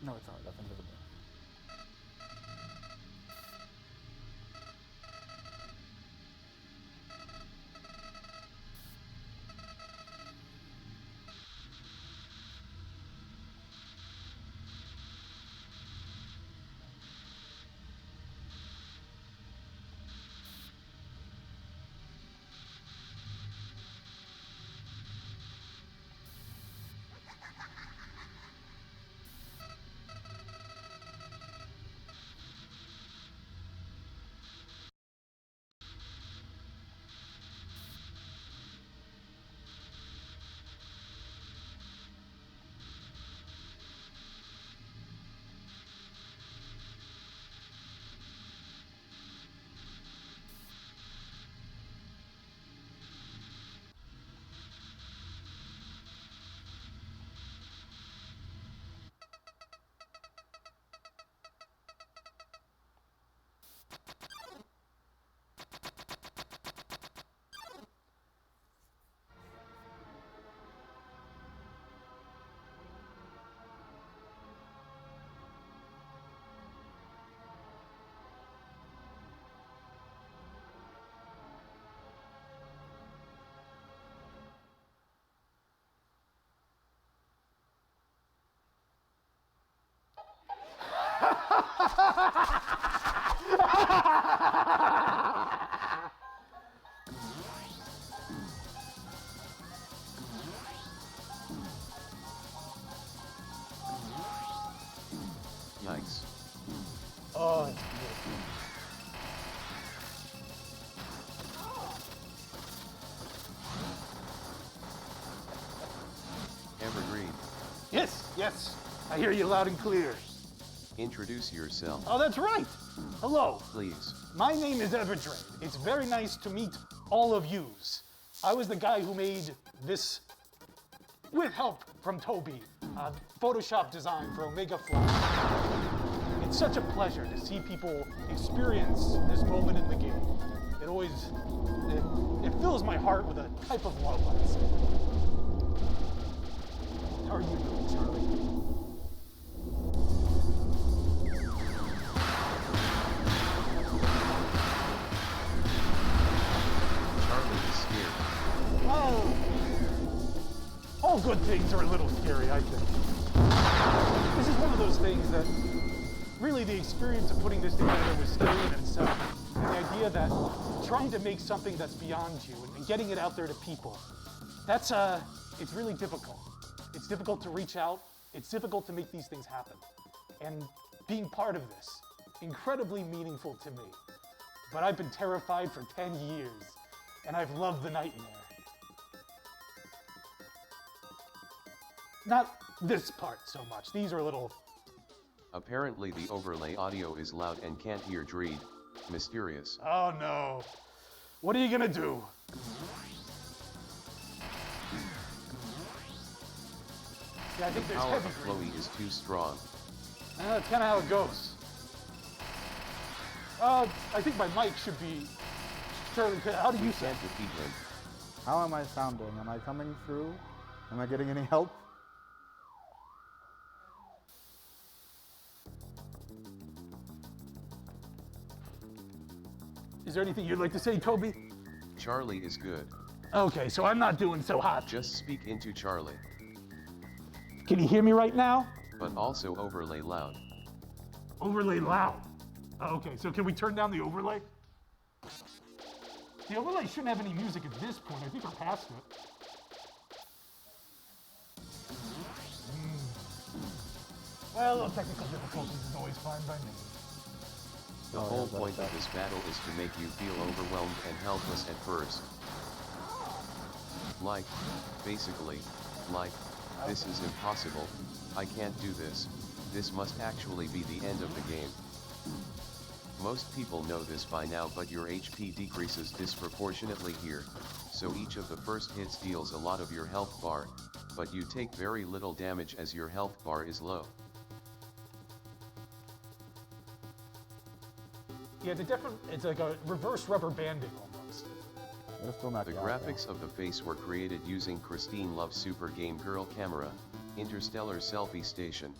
No, it's not. That's invisible. Yikes. Oh, it's beautiful. Evergreen, Yes, yes. I hear you loud and clear. introduce yourself, Oh, that's right. Hello. please. My name is Everdrain. It's very nice to meet all of yous. I was the guy who made this, with help from Toby, Photoshop design for Omega Flash. It's such a pleasure to see people experience this moment in the game. It always, it fills my heart with a type of love, I'd say. How are you doing, Charlie? Charlie is scared. Oh, all good things are a little scary, I think. This is one of those things that really the experience of putting this together was scary in itself. And the idea that trying to make something that's beyond you and getting it out there to people, that's, it's really difficult. It's difficult to reach out. It's difficult to make these things happen. And being part of this, incredibly meaningful to me. But I've been terrified for 10 years, and I've loved the nightmare. Not this part so much. These are a little... Apparently the overlay audio is loud and can't hear Dreed. Mysterious. Oh no. What are you gonna do? Yeah, I think there's Power heavy of green. Flowey is too strong. That's kind of how it goes. I think my mic should be... Charlie, how do you You sound? can't defeat him. How am I sounding? Am I coming through? Am I getting any help? Is there anything you'd like to say, Toby? Charlie is good. Okay, so I'm not doing so hot. Just speak into Charlie, Can you hear me right now? but also overlay loud. Overlay loud. Okay, so can we turn down the overlay? The overlay shouldn't have any music at this point. I think we're past it. Well, a little technical difficulties is always fine by me. The whole point of this battle is to make you feel overwhelmed and helpless at first. Like, basically, like, this is impossible, I can't do this, this must actually be the end of the game. Most people know this by now, but your HP decreases disproportionately here, so each of the first hits deals a lot of your health bar, but you take very little damage as your health bar is low. Yeah, it's like a reverse rubber banding almost. It's still not The out graphics of the face were created using Christine Love's Super Game Girl camera, Interstellar Selfie Station.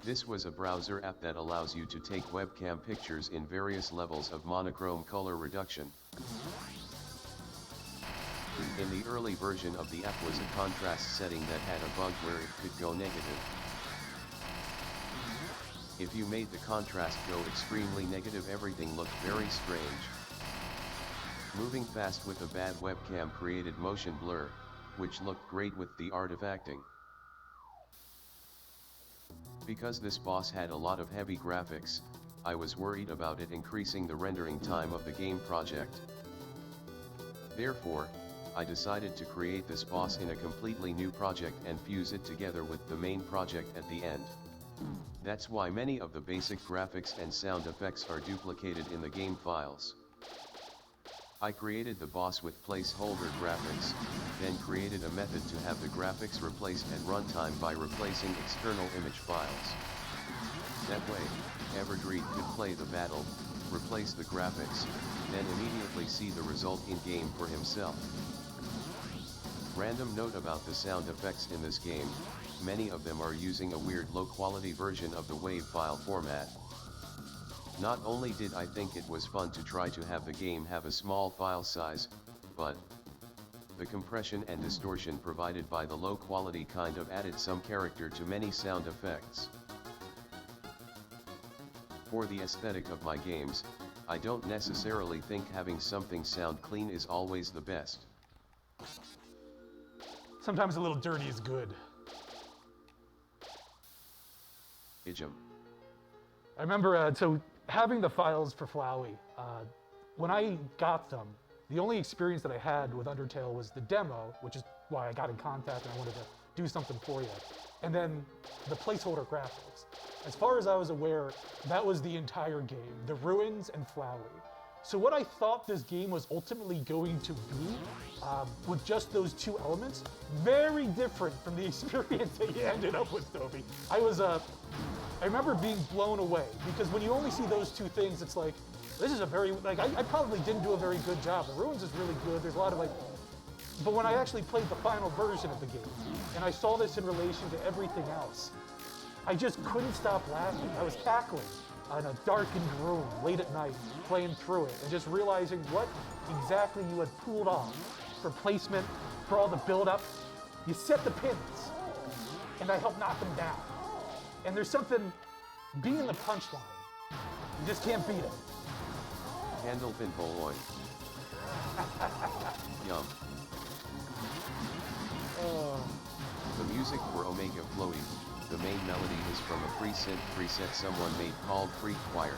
This was a browser app that allows you to take webcam pictures in various levels of monochrome color reduction. In the early version of the app was a contrast setting that had a bug where it could go negative. If you made the contrast go extremely negative, everything looked very strange. Moving fast with a bad webcam created motion blur, which looked great with the artifacting. Because this boss had a lot of heavy graphics, I was worried about it increasing the rendering time of the game project. Therefore, I decided to create this boss in a completely new project and fuse it together with the main project at the end. That's why many of the basic graphics and sound effects are duplicated in the game files. I created the boss with placeholder graphics, then created a method to have the graphics replaced at runtime by replacing external image files. That way, Everdreed could play the battle, replace the graphics, then immediately see the result in-game for himself. Random note about the sound effects in this game, many of them are using a weird low-quality version of the WAV file format. Not only did I think it was fun to try to have the game have a small file size, but the compression and distortion provided by the low quality kind of added some character to many sound effects. For the aesthetic of my games, I don't necessarily think having something sound clean is always the best. Sometimes a little dirty is good. Ijum. I remember, so having the files for Flowey, when I got them, the only experience that I had with Undertale was the demo, which is why I got in contact and I wanted to do something for you. And then the placeholder graphics. As far as I was aware, that was the entire game, the ruins and Flowey. So what I thought this game was ultimately going to be, with just those two elements, very different from the experience that you ended up with, Toby. I remember being blown away, because when you only see those two things, it's like, this is a very, like, I probably didn't do a very good job. The ruins is really good, there's a lot of like, but when I actually played the final version of the game, and I saw this in relation to everything else, I just couldn't stop laughing. I was cackling in a darkened room late at night, playing through it, and just realizing what exactly you had pulled off for placement, for all the build-up. You set the pins, and I helped knock them down. And there's something, being the punchline, you just can't beat it. Candlepin Boloy. Yum. The music for Omega Flowey, the main melody is from a preset someone made called Freak Choir.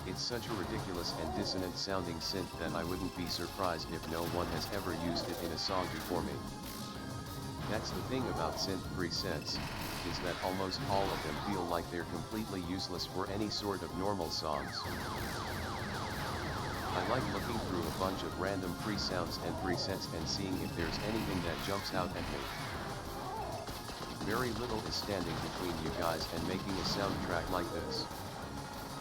It's such a ridiculous and dissonant sounding synth that I wouldn't be surprised if no one has ever used it in a song before me. That's the thing about synth presets, is that almost all of them feel like they're completely useless for any sort of normal songs. I like looking through a bunch of random pre-sounds and presets and seeing if there's anything that jumps out at me. Very little is standing between you guys and making a soundtrack like this.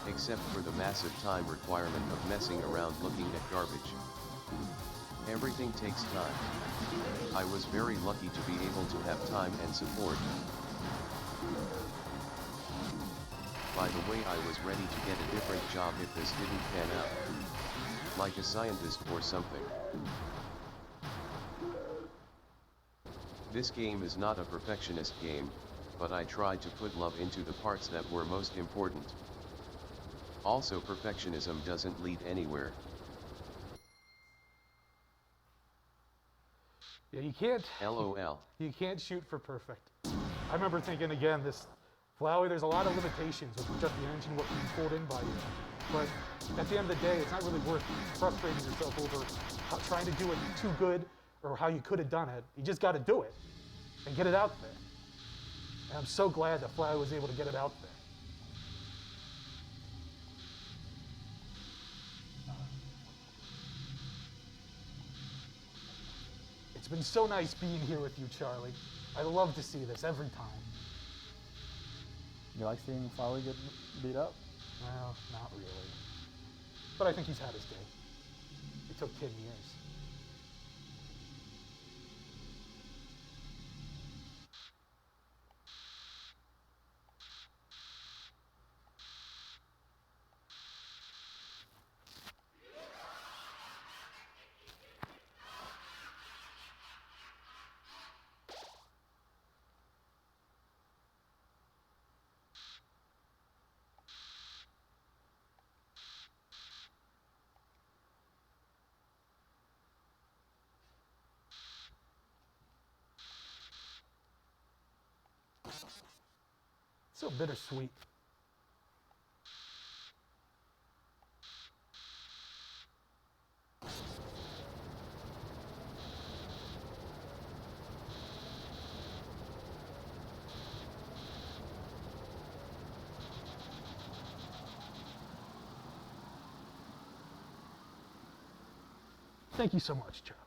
Except for the massive time requirement of messing around looking at garbage. Everything takes time. I was very lucky to be able to have time and support. By the way, I was ready to get a different job if this didn't pan out. Like a scientist or something. This game is not a perfectionist game, but I tried to put love into the parts that were most important. Also, perfectionism doesn't lead anywhere. Yeah, you can't. LOL. You can't shoot for perfect. I remember thinking again, this Flowey, there's a lot of limitations with just the engine, what can be pulled in by you. But at the end of the day, it's not really worth frustrating yourself over trying to do it too good or how you could have done it. You just got to do it and get it out there. And I'm so glad that Flowey was able to get it out there. It's been so nice being here with you, Charlie. I love to see this every time. You like seeing Flowey get beat up? Well, not really. But I think he's had his day. It took 10 years. So bittersweet. Thank you so much, Chuck.